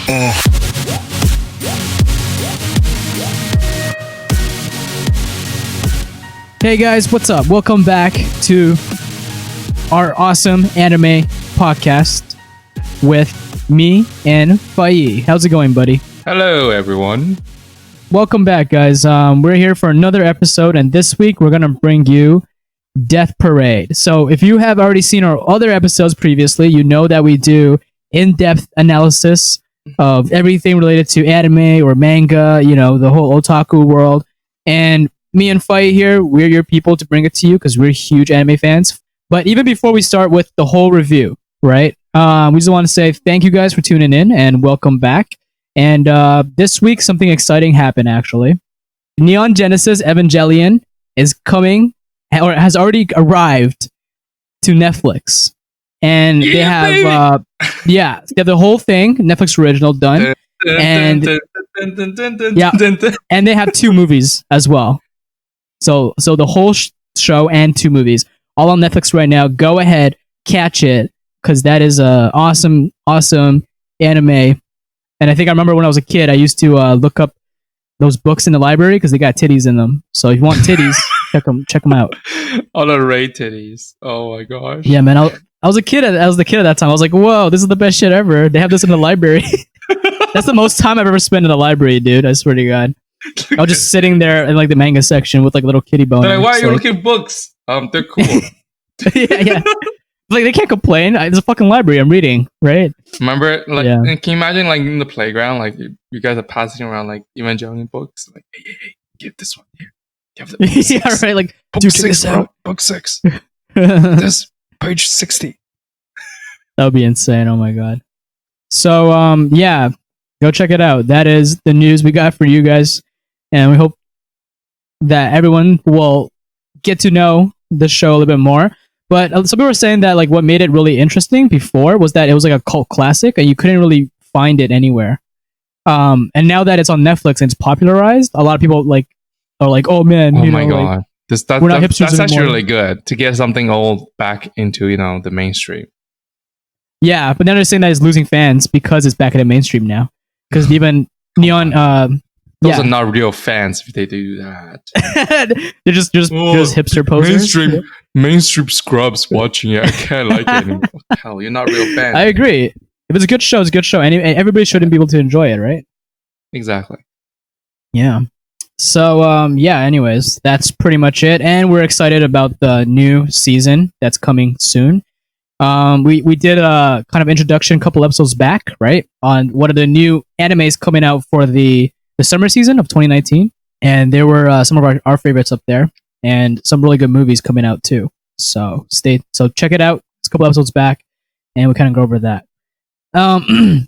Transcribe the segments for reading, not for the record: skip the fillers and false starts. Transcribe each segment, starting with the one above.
Hey guys, what's up? Welcome back to our awesome anime podcast with me and Fai. How's it going, buddy? Hello, everyone. Welcome back, guys. We're here for another episode, and this week we're gonna bring you Death Parade. So, if you have already seen our other episodes previously, you know that we do in-depth analysis of everything related to anime or manga. You know, the whole otaku world. And me and Fai here, we're your people to bring it to you because we're huge anime fans. But even before we start with the whole review, right? We just want to say thank you guys for tuning in and welcome back. And this week, something exciting happened, actually. Neon Genesis Evangelion is coming, or has already arrived to Netflix. And they have, they have the whole thing, Netflix original, done. And and they have 2 movies as well. So the whole show and 2 movies, all on Netflix right now. Go ahead, catch it, because that is a awesome anime. And I think I remember when I was a kid, I used to look up those books in the library because they got titties in them. So if you want titties, check them out. All the Ray titties. Oh my gosh. Yeah, man. I was a kid. I was the kid at that time. I was like, whoa, this is the best shit ever. They have this in the library. That's the most time I've ever spent in the library, dude. I swear to God. I was just sitting there in like the manga section with like little kitty bones. Like, why are you looking at books? They're cool. yeah. Like they can't complain. It's a fucking library. I'm reading, right? Remember, like, can you imagine, like in the playground, like you guys are passing around like Evangelion books, like, hey, give this one here. Give the book 6. Yeah, right. Like, book dude, 6, bro. Book 6. This page 60. That would be insane. Oh my God. So, go check it out. That is the news we got for you guys, and we hope that everyone will get to know the show a little bit more. But some people were saying that like what made it really interesting before was that it was like a cult classic and you couldn't really find it anywhere. And now that it's on Netflix and it's popularized, a lot of people like are like, "Oh man, oh you my know, God, like, that's actually really good to get something old back into the mainstream." Yeah, but then they're saying that it's losing fans because it's back in the mainstream now. Because even Neon, those are not real fans if they do that. they're just hipster posers. Mainstream scrubs watching it. I can't like it anymore. Hell, you're not real fans. I agree. If it's a good show, it's a good show, and everybody shouldn't be able to enjoy it, right? Exactly. Yeah. So, anyways, that's pretty much it, and we're excited about the new season that's coming soon. We did a kind of introduction a couple episodes back, right, on what are the new animes coming out for the summer season of 2019, and there were some of our favorites up there, and some really good movies coming out too. So check it out. It's a couple episodes back, and we kind of go over that.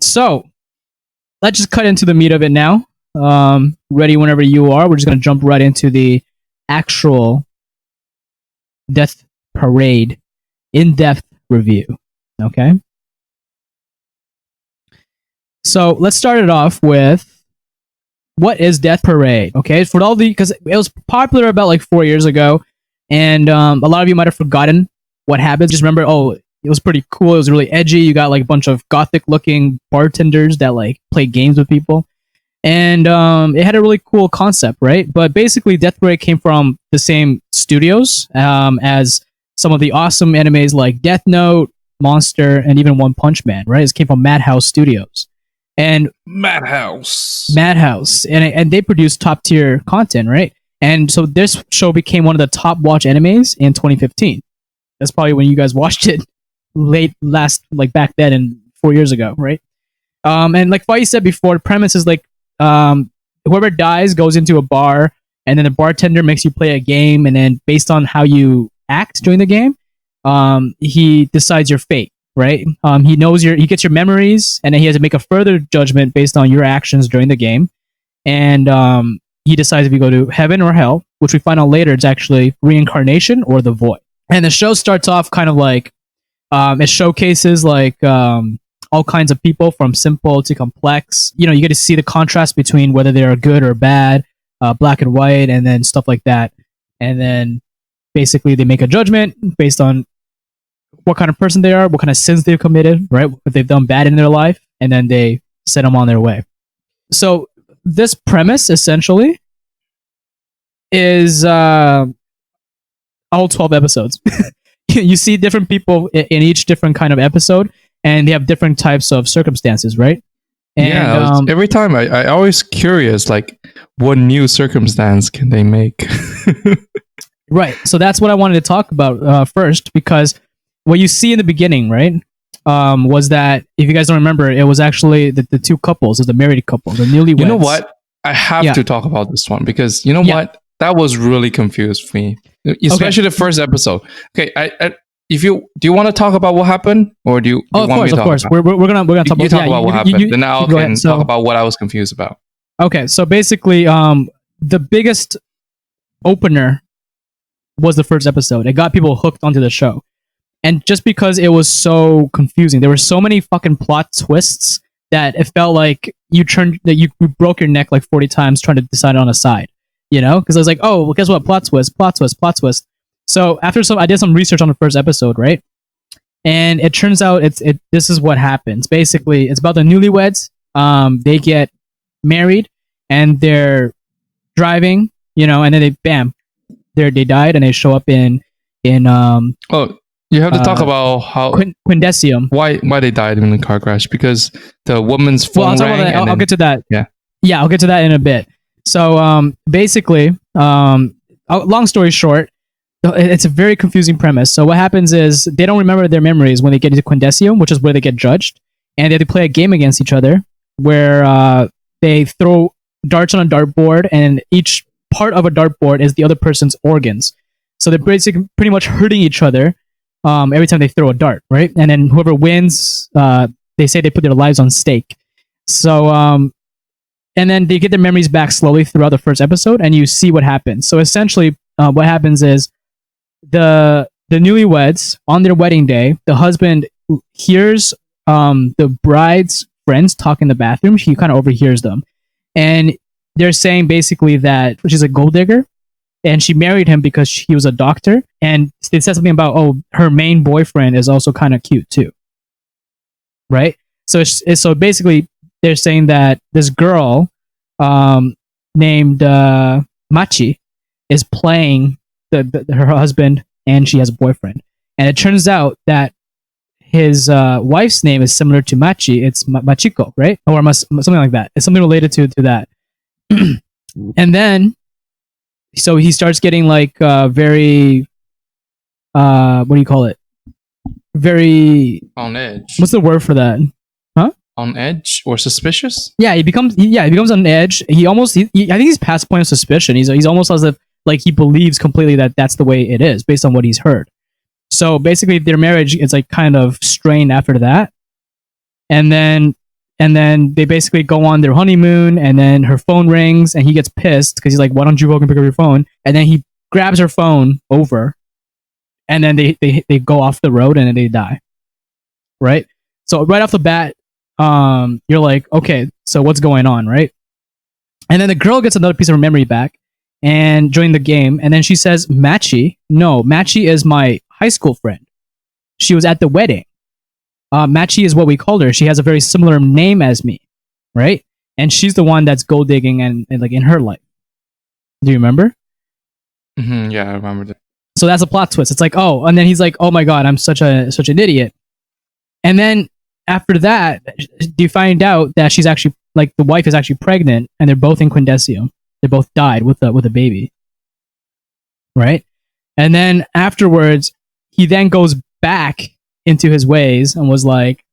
So let's just cut into the meat of it now. Ready whenever you are. We're just gonna jump right into the actual Death Parade in-depth review. Okay. So let's start it off with what is Death Parade? Okay, because it was popular about like 4 years ago, and a lot of you might have forgotten what happened. Just remember, it was pretty cool. It was really edgy. You got like a bunch of gothic-looking bartenders that like play games with people, and it had a really cool concept, right? But basically, Death Parade came from the same studios as some of the awesome animes like Death Note, Monster, and even One Punch Man, right? It came from Madhouse Studios. And Madhouse, and they produce top tier content, right? And so this show became one of the top watch animes in 2015. That's probably when you guys watched it back then and 4 years ago, right? And like Fai said before, the premise is like whoever dies goes into a bar, and then the bartender makes you play a game, and then based on how you act during the game, he decides your fate. Right? He gets your memories, and then he has to make a further judgment based on your actions during the game. And he decides if you go to heaven or hell, which we find out later it's actually reincarnation or the void. And the show starts off kind of like it showcases like all kinds of people from simple to complex. You get to see the contrast between whether they're good or bad, black and white, and then stuff like that. And then basically they make a judgment based on what kind of person they are, what kind of sins they've committed, right? What they've done bad in their life, and then they set them on their way. So this premise essentially is all 12 episodes. You see different people in each different kind of episode, and they have different types of circumstances, right? And, yeah, every time I always curious, like, what new circumstance can they make? Right. So that's what I wanted to talk about first, because what you see in the beginning, right, was that, if you guys don't remember, it was actually the two couples, the married couple, the newlyweds. You know what? I have to talk about this one because you know what? That was really confused for me, especially the first episode. Okay, if you do you want to talk about what happened, or do you? Of course. We're gonna talk about. You talk about what happened, then I can talk about what I was confused about. Okay, so basically, the biggest opener was the first episode. It got people hooked onto the show, and just because it was so confusing, there were so many fucking plot twists that it felt like you broke your neck like 40 times trying to decide on a side. You know, because I was like, oh, well, guess what? Plot twist. So I did some research on the first episode, right? And it turns out this is what happens. Basically, it's about the newlyweds. They get married and they're driving, you know, and then they died, and they show up in oh, you have to talk about how Quindesium. Why they died in the car crash? Because the woman's phone rang. I'll get to that. Yeah, I'll get to that in a bit. So basically, long story short, it's a very confusing premise. So what happens is they don't remember their memories when they get into Quindesium, which is where they get judged, and they have to play a game against each other where they throw darts on a dartboard, and each part of a dartboard is the other person's organs. So they're basically pretty much hurting each other every time they throw a dart, right? And then whoever wins, they say they put their lives on stake. So and then they get their memories back slowly throughout the first episode, and you see what happens. So essentially, what happens is the newlyweds, on their wedding day, the husband hears the bride's friends talk in the bathroom. He kind of overhears them, and they're saying basically that she's a gold digger, and she married him because he was a doctor. And they said something about, oh, her main boyfriend is also kind of cute too, right? So basically, they're saying that this girl named Machi is playing her husband, and she has a boyfriend. And it turns out that his wife's name is similar to Machi. It's Machiko, right? Or something like that. It's something related to that. And then, so he starts getting like very, what do you call it? Very on edge. What's the word for that? On edge or suspicious? Yeah, he becomes on edge. I think he's past point of suspicion. He's almost as if like he believes completely that that's the way it is based on what he's heard. So basically, their marriage is like kind of strained after that, and then they basically go on their honeymoon, and then her phone rings, and he gets pissed because he's like, "Why don't you fucking pick up your phone?" And then he grabs her phone over, and then they go off the road, and then they die. Right. So right off the bat, you're like, okay, so what's going on, right? And then the girl gets another piece of her memory back and during the game, and then she says, Machi is my high school friend. She was at the wedding. Machi is what we called her. She has a very similar name as me, right? And she's the one that's gold digging and like in her life. Do you remember? Mm-hmm, yeah, I remember that. So that's a plot twist. It's like, oh, and then he's like, oh my god, I'm such an idiot. And then after that, you find out that she's actually, like, the wife is actually pregnant, and they're both in Quindesium. They both died with a baby, right? And then afterwards, he then goes back into his ways and was like,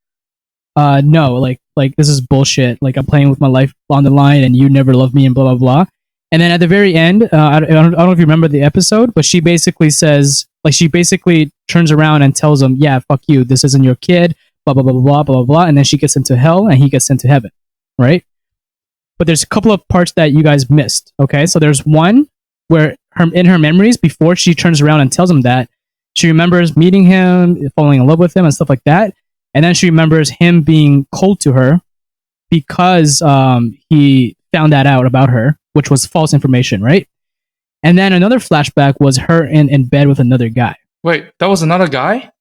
"No, like this is bullshit. Like, I'm playing with my life on the line, and you never loved me, and blah blah blah." And then at the very end, I don't know if you remember the episode, but she basically says, like, she basically turns around and tells him, "Yeah, fuck you. This isn't your kid." Blah blah blah blah blah blah, and then she gets into hell, and he gets sent to heaven, right? But there's a couple of parts that you guys missed. Okay, so there's one where in her memories, before she turns around and tells him that, she remembers meeting him, falling in love with him, and stuff like that, and then she remembers him being cold to her because he found that out about her, which was false information, right? And then another flashback was her in bed with another guy. Wait, that was another guy?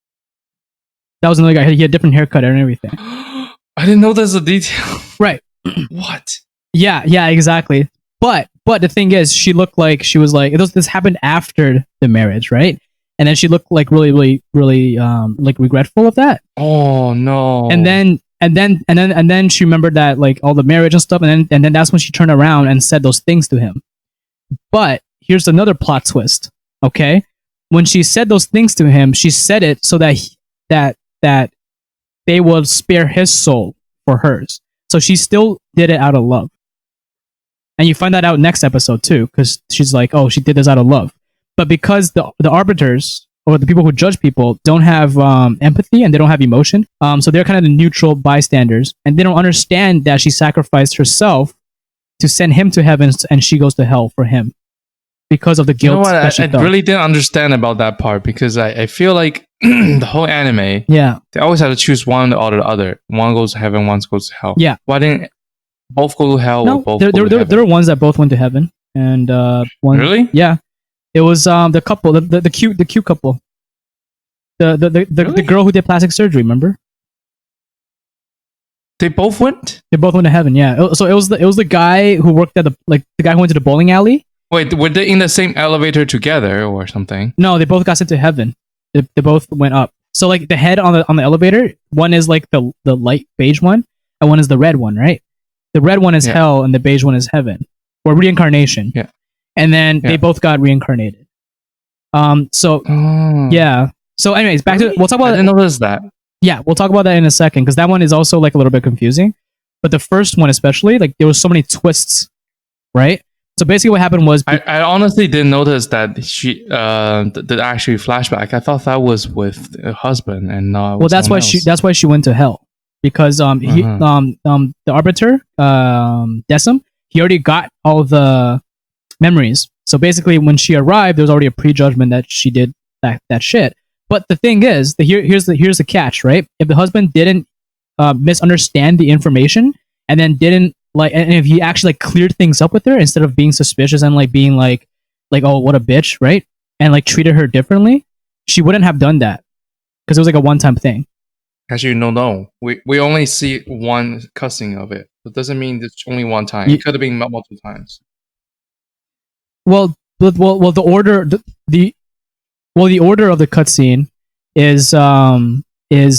That was another guy. He had a different haircut and everything. I didn't know there's a detail. Right. What? Yeah, exactly. But the thing is, she looked like she was like this happened after the marriage, right? And then she looked like really like regretful of that. Oh no. And then she remembered that like all the marriage and stuff, and then that's when she turned around and said those things to him. But here's another plot twist. Okay, when she said those things to him, she said it so that that they will spare his soul for hers. So she still did it out of love. And you find that out next episode too, because she's like, oh, she did this out of love. But because the arbiters or the people who judge people don't have empathy and they don't have emotion, so they're kind of the neutral bystanders, and they don't understand that she sacrificed herself to send him to heaven and she goes to hell for him because of the guilt. You know what? I really didn't understand about that part because I feel like the whole anime, they always have to choose one or the other. One goes to heaven, one goes to hell. Yeah. Why didn't both go to hell? No, there were ones that both went to heaven, and one. Really? Yeah, it was the couple, the cute couple, the girl who did plastic surgery. Remember? They both went. They both went to heaven. Yeah. So it was the guy who worked at the guy who went to the bowling alley. Wait, were they in the same elevator together or something? No, they both got sent to heaven. They both went up. So like the head on the elevator, one is like the light beige one, and one is the red one, right? The red one is hell, and the beige one is heaven, or reincarnation. Yeah. And then they both got reincarnated. So yeah. So anyways, back to we'll talk about. I didn't notice that. Yeah, we'll talk about that in a second because that one is also like a little bit confusing. But the first one especially, like there was so many twists, right? So basically, what happened was I honestly didn't notice that she the actually flashback. I thought that was with her husband and not. Well, that's why she went to hell because the arbiter Decim, he already got all the memories. So basically, when she arrived, there was already a prejudgment that she did that shit. But the thing is, here's the catch, right? If the husband didn't misunderstand the information and then didn't and if he actually like cleared things up with her instead of being suspicious and like being like oh what a bitch, right? And like treated her differently, she wouldn't have done that because it was like a one-time thing. Actually, no. We only see one cussing of it. It doesn't mean it's only one time. It could have been multiple times. Well, the order the order of the cutscene is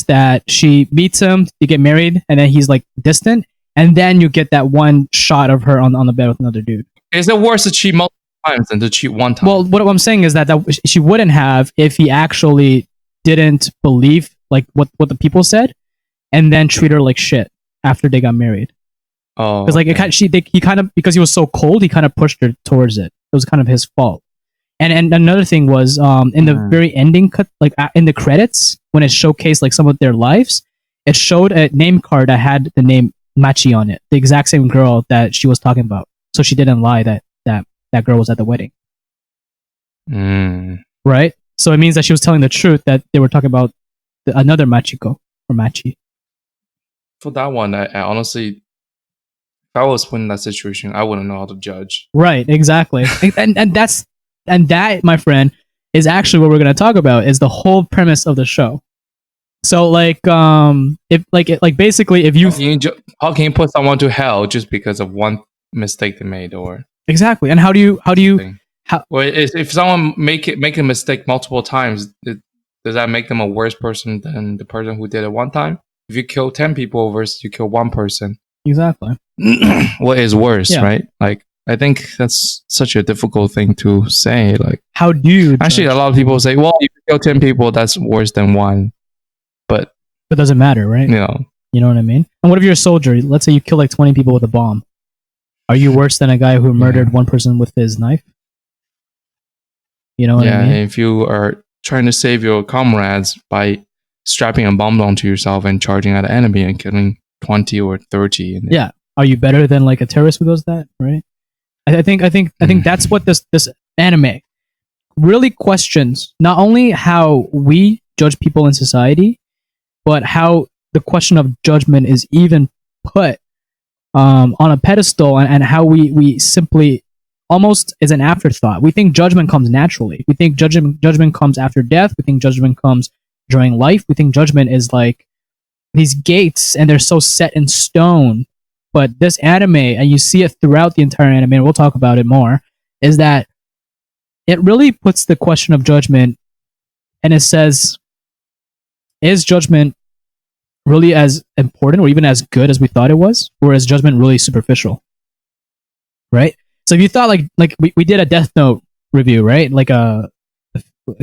that she meets him, you get married, and then he's like distant, and then you get that one shot of her on the bed with another dude. Is it worse to cheat multiple times than to cheat one time? Well, what I'm saying is that she wouldn't have if he actually didn't believe like what the people said, and then treat her like shit after they got married. Oh, because he kind of because he was so cold, he kind of pushed her towards it. It was kind of his fault. And another thing was in the very ending cut, like in the credits when it showcased like some of their lives, it showed a name card that had the name Machi on it, the exact same girl that she was talking about. So she didn't lie that girl was at the wedding. Right? So it means that she was telling the truth that they were talking about another Machiko or Machi. For that one, I honestly, if I was put in that situation, I wouldn't know how to judge. Right, exactly. and that, my friend, is actually what we're going to talk about, is the whole premise of the show. So basically if you how can you put someone to hell just because of one mistake they made? Or exactly. And how do you if someone make a mistake multiple times, does that make them a worse person than the person who did it one time? If you kill 10 people versus you kill one person, exactly. What is worse, right? Like, I think that's such a difficult thing to say. Like, how do you actually a lot of people say, well, if you kill 10 people, that's worse than one. But it doesn't matter, right? You know what I mean? And what if you're a soldier? Let's say you kill like 20 people with a bomb. Are you worse than a guy who murdered one person with his knife? You know what I mean? Yeah, if you are trying to save your comrades by strapping a bomb onto yourself and charging at an enemy and killing 20 or 30. Yeah. Are you better than like a terrorist who does that, right? I think that's what this anime really questions, not only how we judge people in society, but how the question of judgment is even put on a pedestal, and how we simply almost is an afterthought. We think judgment comes naturally. We think judgment comes after death. We think judgment comes during life. We think judgment is like these gates, and they're so set in stone But this anime, and you see it throughout the entire anime, and we'll talk about it more, is that it really puts the question of judgment, and it says, is judgment really as important or even as good as we thought it was, or is judgment really superficial? Right? So if you thought like we did a Death Note review, right? Like a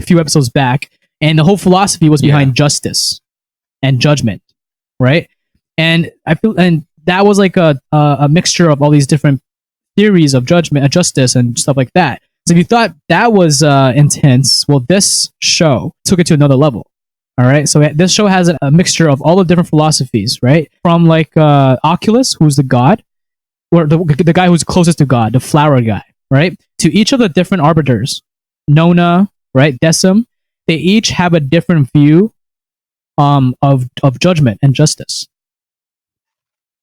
few episodes back, and the whole philosophy was behind justice and judgment, right? And I feel, and that was like a mixture of all these different theories of judgment, justice, and stuff like that. So if you thought that was intense, well, this show took it to another level. All right, so this show has a mixture of all the different philosophies, right? From like Oculus, who's the god, or the guy who's closest to God, the flower guy, right? To each of the different arbiters, Nona, right, Decim, they each have a different view of judgment and justice,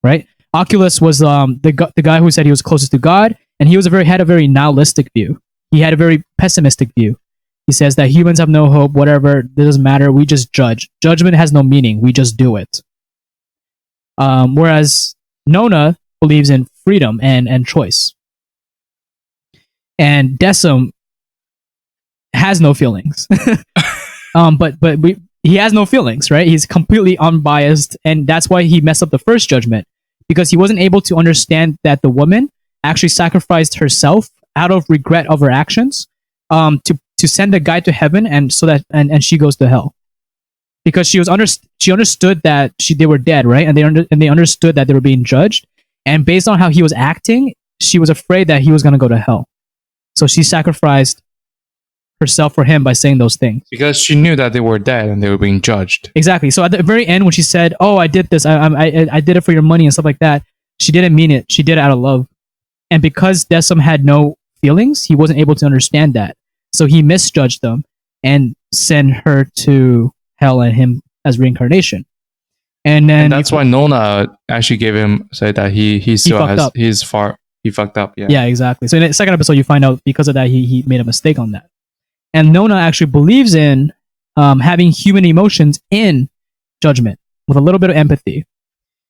right? Oculus was the guy who said he was closest to God, and he had a very nihilistic view. He had a very pessimistic view. He says that humans have no hope, whatever, it doesn't matter, we just judge. Judgment has no meaning, we just do it. Whereas Nona believes in freedom and choice. And Decim has no feelings. He has no feelings, right? He's completely unbiased, and that's why he messed up the first judgment, because he wasn't able to understand that the woman actually sacrificed herself out of regret of her actions to send a guy to heaven, and so that and she goes to hell, because she understood that they were dead, right? And they understood that they were being judged, and based on how he was acting, she was afraid that he was going to go to hell, so she sacrificed herself for him by saying those things, because she knew that they were dead and they were being judged. Exactly. So at the very end, when she said, "Oh, I did this. I did it for your money and stuff like that," she didn't mean it. She did it out of love, and because Decim had no feelings, he wasn't able to understand that. So he misjudged them and sent her to hell and him as reincarnation. And that's why Nona actually said that he fucked up. Yeah, exactly. So in the second episode, you find out because of that he made a mistake on that. And Nona actually believes in having human emotions in judgment with a little bit of empathy.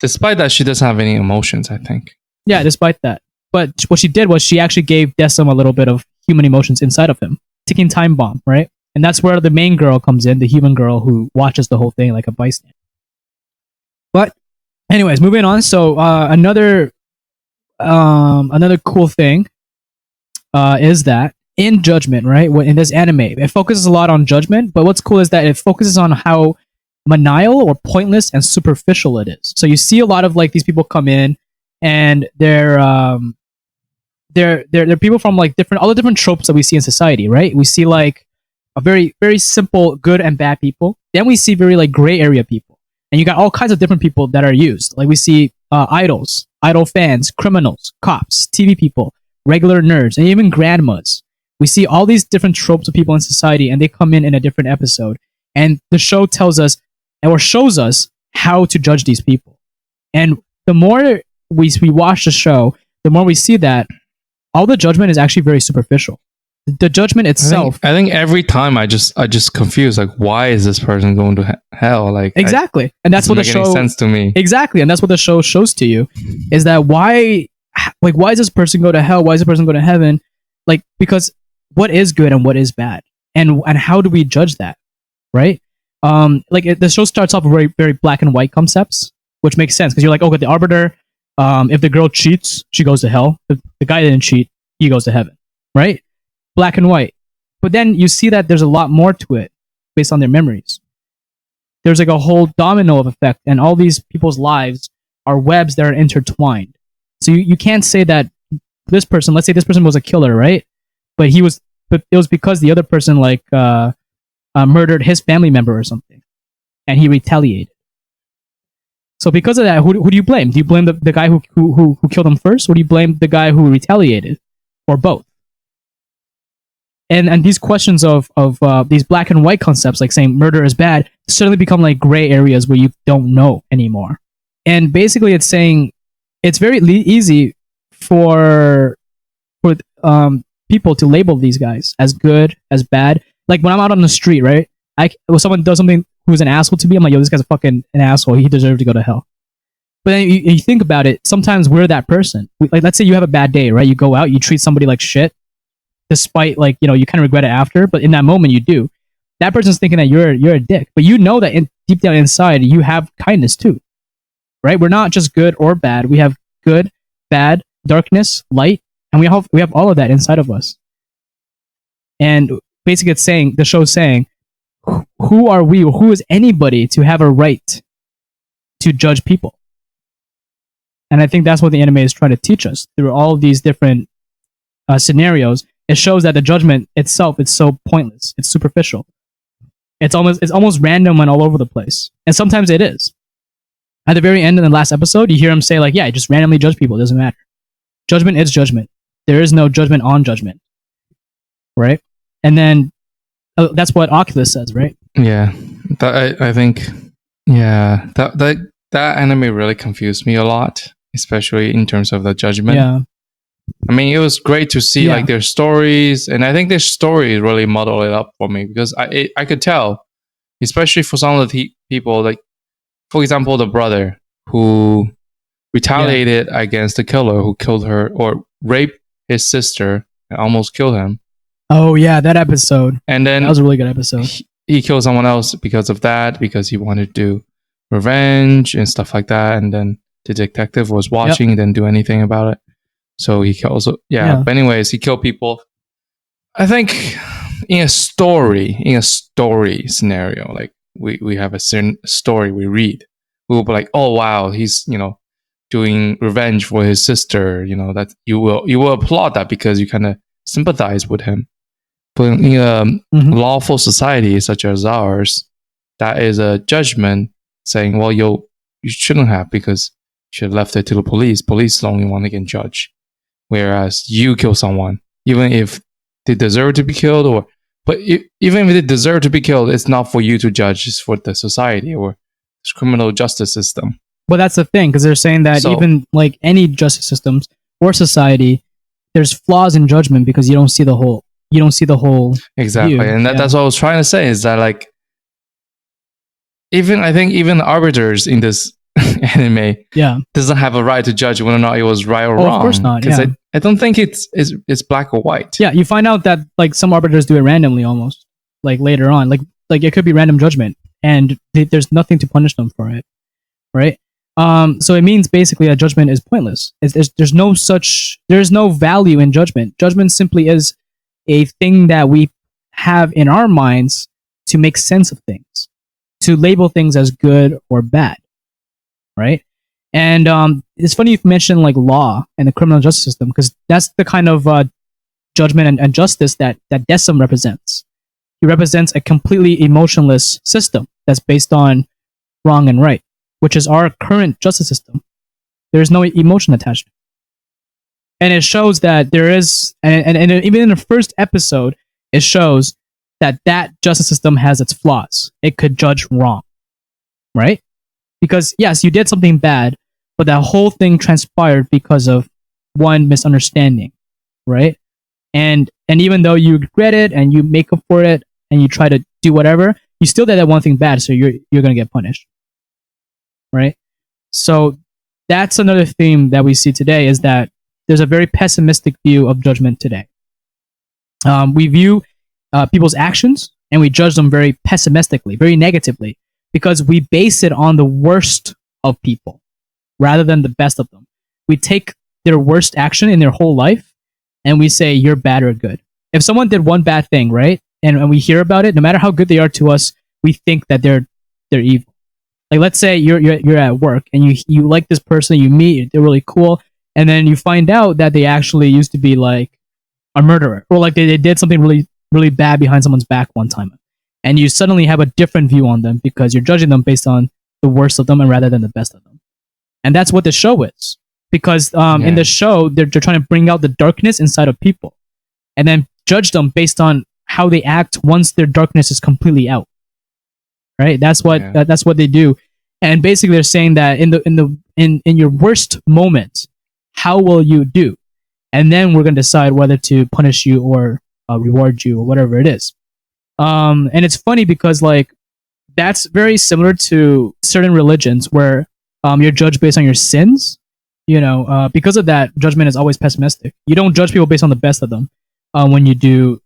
Despite that, she doesn't have any emotions, I think. Yeah, despite that. But what she did was she actually gave Decim a little bit of human emotions inside of him. Ticking time bomb, right? And that's where the main girl comes in, the human girl who watches the whole thing like a bystander. But anyways, moving on. So another cool thing is that in Judgment, right? In this anime, it focuses a lot on judgment, but what's cool is that it focuses on how maniacal or pointless and superficial it is. So you see a lot of like these people come in, and they're people from like all the different tropes that we see in society, right? We see like a very, very simple good and bad people. Then we see very like gray area people, and you got all kinds of different people that are used. Like we see idols, idol fans, criminals, cops, TV people, regular nerds, and even grandmas. We see all these different tropes of people in society, and they come in a different episode. And the show tells us, or shows us, how to judge these people. And the more we watch the show, the more we see that all the judgment is actually very superficial. The judgment itself. I think every time I just confused, like, why is this person going to hell? Like, exactly, and that's what the show. Any sense to me? Exactly, and that's what the show shows to you, is that why does this person go to hell? Why does this person go to heaven? Like, because what is good and what is bad, and how do we judge that, right? The show starts off with very, very black and white concepts, which makes sense because you're like, okay, the arbiter. If the girl cheats, she goes to hell. If the guy didn't cheat, he goes to heaven, right? Black and white. But then you see that there's a lot more to it based on their memories. There's like a whole domino of effect, and all these people's lives are webs that are intertwined. So you can't say that this person, let's say this person was a killer, right? But it was because the other person murdered his family member or something, and he retaliated. So because of that, who do you blame? Do you blame the guy who killed him first, or do you blame the guy who retaliated, or both? And these questions of these black and white concepts, like saying murder is bad, suddenly become like gray areas where you don't know anymore. And basically, it's saying it's very easy for people to label these guys as good, as bad. Like when I'm out on the street, right? When someone does something who's an asshole to me, I'm like, yo, this guy's a fucking an asshole. He deserves to go to hell. But then you think about it, sometimes we're that person. Like, let's say you have a bad day, right? You go out, you treat somebody like shit, despite, like, you kind of regret it after, but in that moment you do. That person's thinking that you're a dick, but you know that deep down inside you have kindness too, right? We're not just good or bad. We have good, bad, darkness, light, and we have all of that inside of us. And basically, the show's saying, who are we, or who is anybody to have a right to judge people? And I think that's what the anime is trying to teach us through all of these different scenarios. It shows that the judgment itself is so pointless. It's superficial. It's almost random and all over the place. And sometimes it is. At the very end in the last episode, you hear him say, like, yeah, just randomly judge people. It doesn't matter. Judgment is judgment. There is no judgment on judgment. Right? And then that's what Oculus says, right? Yeah. I think, yeah, that anime really confused me a lot, especially in terms of the judgment. Yeah. I mean, it was great to see like their stories, and I think their story really modeled it up for me, because I could tell, especially for some of the people, like, for example, the brother who retaliated against the killer who killed her or raped his sister and almost killed him. Oh yeah, that episode. And then that was a really good episode. He killed someone else because of that, because he wanted to do revenge and stuff like that. And then the detective was watching and didn't do anything about it. So he also, But anyways, he killed people. I think in a story scenario, like we have a certain story we read, we will be like, oh wow, he's doing revenge for his sister. That you will applaud that because you kind of sympathize with him. But in a lawful society such as ours, that is a judgment saying, well, you shouldn't have, because you should have left it to the police. Police is the only one that can judge. Whereas you kill someone, even if they deserve to be killed, even if they deserve to be killed, it's not for you to judge. It's for the society or the criminal justice system. Well, that's the thing, because they're saying that even like any justice systems or society, there's flaws in judgment because you don't see the whole. Exactly, view. And that's what I was trying to say, is that like I think even the arbiters in this anime doesn't have a right to judge whether or not it was right or wrong. Of course not. Because I don't think it's black or white. Yeah, you find out that like some arbiters do it randomly, almost like later on, like it could be random judgment, and there's nothing to punish them for it, right? So it means basically that judgment is pointless. There's no value in judgment. Judgment simply is a thing that we have in our minds to make sense of things, to label things as good or bad, right? And it's funny you mentioned like law and the criminal justice system, because that's the kind of judgment and justice that Decim represents. He represents a completely emotionless system that's based on wrong and right, which is our current justice system. There is no emotion attached. And it shows that there is, and even in the first episode, it shows that justice system has its flaws. It could judge wrong, right? Because yes, you did something bad, but that whole thing transpired because of one misunderstanding, right? And even though you regret it and you make up for it and you try to do whatever, you still did that one thing bad, so you're gonna get punished, right? So that's another theme that we see today, is that there's a very pessimistic view of judgment today. We view people's actions and we judge them very pessimistically, very negatively, because we base it on the worst of people rather than the best of them. We take their worst action in their whole life and we say, you're bad or good. If someone did one bad thing, right, and we hear about it, no matter how good they are to us, we think that they're evil. Like, let's say you're at work and you like this person, you meet, they're really cool, and then you find out that they actually used to be like a murderer, or like they did something really, really bad behind someone's back one time. And you suddenly have a different view on them because you're judging them based on the worst of them and rather than the best of them. And that's what the show is. Because in the show, they're trying to bring out the darkness inside of people and then judge them based on how they act once their darkness is completely out. Right? That's what they do. And basically they're saying that in your worst moment, how will you do? And then we're going to decide whether to punish you or reward you or whatever it is. And it's funny because like that's very similar to certain religions where You're judged based on your sins. Because of that, judgment is always pessimistic. You don't judge people based on the best of them when you do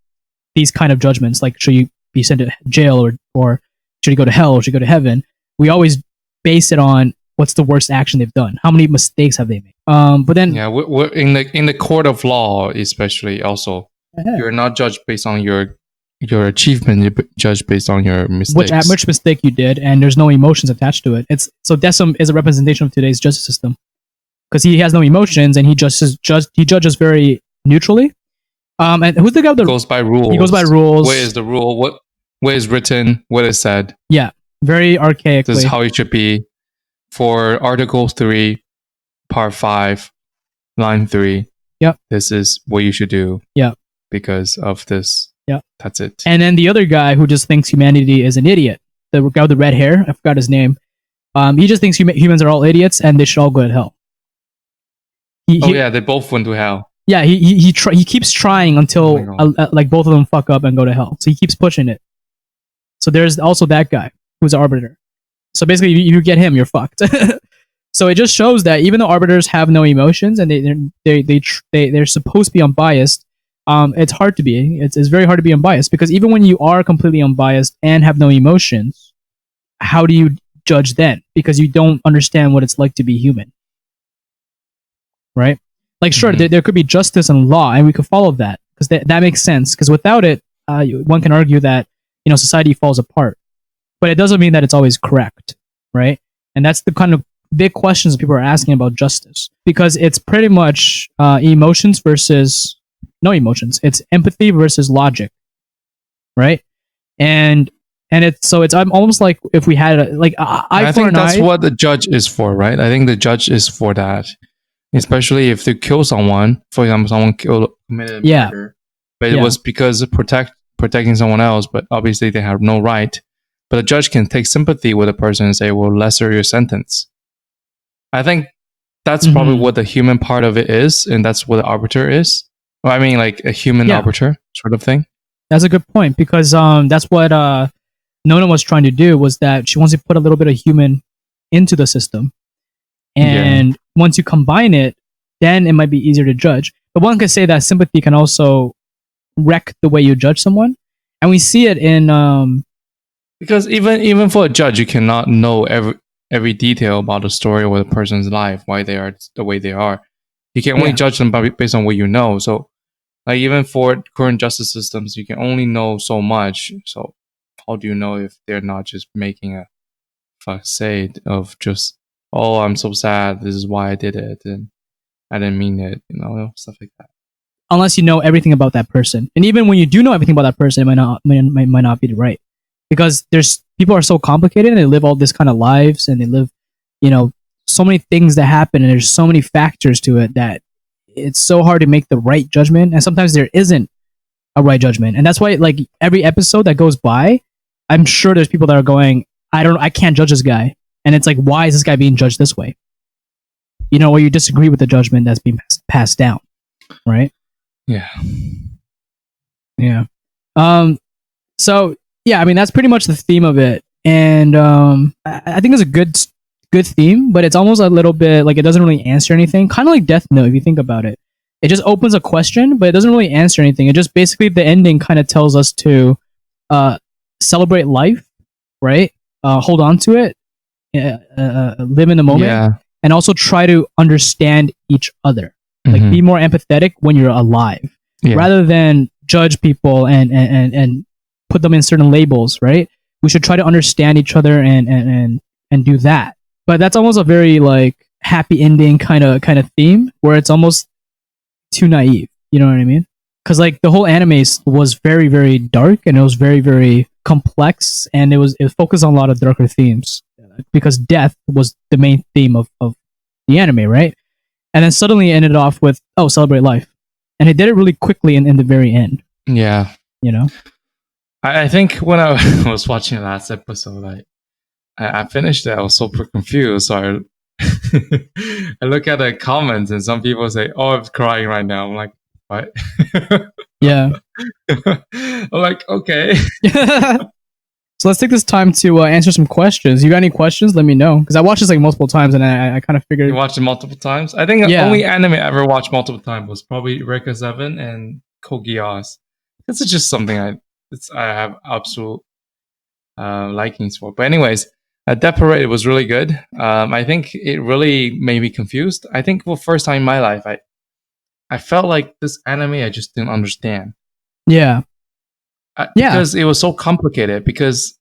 these kind of judgments, like should you be sent to jail or should you go to hell or should you go to heaven. We always base it on what's the worst action they've done, how many mistakes have they made. But then we're in the court of law, especially also you're not judged based on your achievement, you're judged based on your mistakes. Which mistake you did, and there's no emotions attached to it. So Decim is a representation of today's justice system because he has no emotions and he judges very neutrally. And who's the guy that goes by rules? He goes by rules. Where is the rule? Where is written? What is said? Yeah, very archaically. This is how it should be. For Article 3, Part 5, Line 3. Yep. This is what you should do. Yeah. Because of this. Yeah. That's it. And then the other guy who just thinks humanity is an idiot, the guy with the red hair, I forgot his name. He just thinks humans are all idiots and they should all go to hell. They both went to hell. Yeah, he keeps trying until like both of them fuck up and go to hell. So he keeps pushing it. So there's also that guy who's an arbiter. So basically, you get him, you're fucked. So it just shows that even though arbiters have no emotions and they're supposed to be unbiased, it's hard to be. It's very hard to be unbiased because even when you are completely unbiased and have no emotions, how do you judge then? Because you don't understand what it's like to be human, right? Like, sure, there could be justice and law, and we could follow that because that makes sense. Because without it, one can argue that society falls apart. But it doesn't mean that it's always correct, right? And that's the kind of big questions people are asking about justice because it's pretty much emotions versus no emotions. It's empathy versus logic, right? And it's almost like if we had I think that's what the judge is for, right? I think the judge is for that. Especially if they kill someone, for example, someone committed murder, but it was because of protecting someone else, but obviously they have no right. But the judge can take sympathy with a person and say, well, lesser your sentence. I think that's probably what the human part of it is, and that's what the arbiter is. Well, I mean, like a human arbiter sort of thing. That's a good point because that's what Nona was trying to do, was that she wants to put a little bit of human into the system. And once you combine it, then it might be easier to judge. But one could say that sympathy can also wreck the way you judge someone. And we see it in... because even for a judge, you cannot know every detail about the story or the person's life, why they are the way they are. You can only judge them based on what you know. So like even for current justice systems, you can only know so much. So how do you know if they're not just making a facade of just... oh, I'm so sad, this is why I did it, and I didn't mean it, stuff like that. Unless you know everything about that person. And even when you do know everything about that person, it might not be right. Because people are so complicated and they live all this kind of lives and they live, so many things that happen and there's so many factors to it that it's so hard to make the right judgment. And sometimes there isn't a right judgment. And that's why like every episode that goes by, I'm sure there's people that are going, I can't judge this guy. And it's like, why is this guy being judged this way? Or you disagree with the judgment that's being passed down, right? Yeah. Yeah. So, yeah, I mean, that's pretty much the theme of it. And I think it's a good theme, but it's almost a little bit like it doesn't really answer anything. Kind of like Death Note, if you think about it. It just opens a question, but it doesn't really answer anything. It just basically, the ending kind of tells us to celebrate life, right? Hold on to it. Live in the moment, and also try to understand each other. Like be more empathetic when you're alive, rather than judge people and put them in certain labels. Right? We should try to understand each other and do that. But that's almost a very like happy ending kind of theme where it's almost too naive. You know what I mean? Because like the whole anime was very, very dark and it was very, very complex, and it focused on a lot of darker themes. Because death was the main theme of the anime, right? And then suddenly it ended off with, celebrate life. And it did it really quickly in the very end. Yeah. I think when I was watching the last episode, I finished it, I was super confused. So I look at the comments and some people say, oh, I'm crying right now. I'm like, what? Yeah. I'm like, okay. So let's take this time to answer some questions. You got any questions? Let me know, because I watched this like multiple times, and I kind of figured. You watched it multiple times. I think the only anime I ever watched multiple times was probably Eureka 7 and Code Geass. This is just something I have absolute likings for. But anyways, Death Parade was really good. I think it really made me confused. I think for the first time in my life, I felt like this anime I just didn't understand. Yeah. Because it was so complicated. Because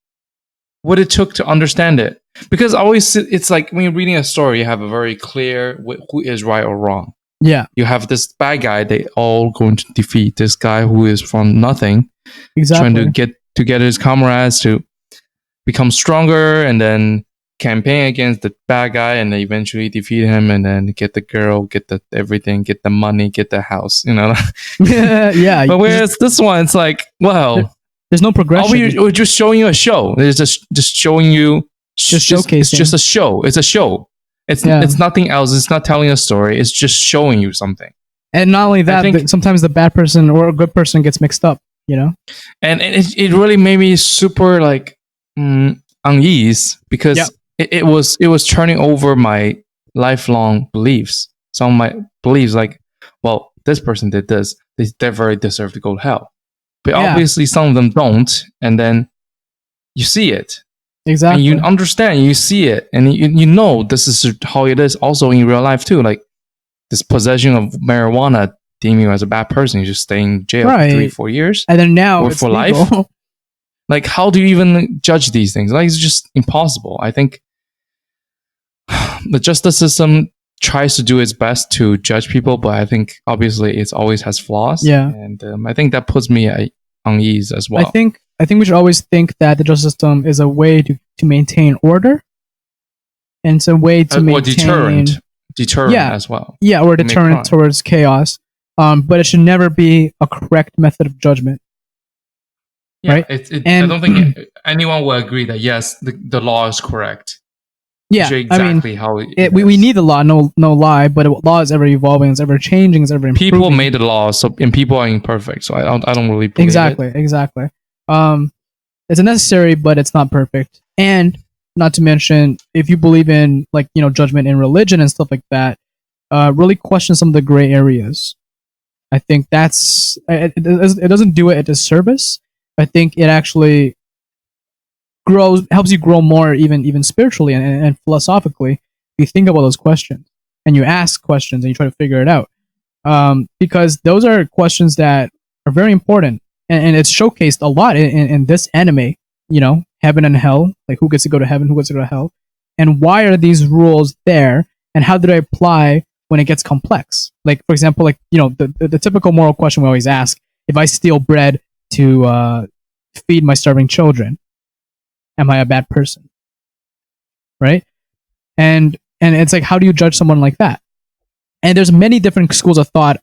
what it took to understand it. Because always it's like when you're reading a story, you have a very clear who is right or wrong. Yeah. You have this bad guy. They all going to defeat this guy who is from nothing. Exactly. Trying to get together his comrades to become stronger, and then campaign against the bad guy, and then eventually defeat him, and then get the girl, get the everything, get the money, get the house, you know. Yeah. But whereas this one, it's like, well, there's no progression. We're just showing you a show. It's just showing you, just showcasing. It's just a show. It's a show. It's nothing else. It's not telling a story. It's just showing you something. And not only that, sometimes the bad person or a good person gets mixed up, you know. And it really made me super like unease, because it was turning over my lifelong beliefs. Some of my beliefs, like, well, this person did this, they very deserve to go to hell. But obviously some of them don't, and then you see it. Exactly. And you understand, you see it, and you know this is how it is also in real life too. Like this possession of marijuana deeming you as a bad person, you just stay in jail for 3-4 years. And then now or for life. Like, how do you even judge these things? Like, it's just impossible. I think the justice system tries to do its best to judge people, but I think obviously it always has flaws. Yeah. And I think that puts me at unease as well. I think we should always think that the justice system is a way to maintain order, and it's a way to maintain deterrent as well. Yeah, or deterrent towards chaos. But it should never be a correct method of judgment. Yeah, right? I don't think anyone will agree that yes, the law is correct. Yeah, exactly how we need the law, no lie. But law is ever evolving, it's ever changing, it's ever improving. People made the law, and people are imperfect. So I don't really believe exactly. It's necessary, but it's not perfect. And not to mention, if you believe in judgment in religion and stuff like that, really question some of the gray areas. I think that's it doesn't do it a disservice. I think it actually helps you grow more, even spiritually and philosophically. You think about those questions and you ask questions and you try to figure it out, because those are questions that are very important, and it's showcased a lot in this anime. Heaven and hell, like who gets to go to heaven, who gets to go to hell, and why are these rules there, and how do they apply when it gets complex? Like, for example, the typical moral question we always ask: if I steal bread to feed my starving children, am I a bad person? Right? And it's like, how do you judge someone like that? And there's many different schools of thought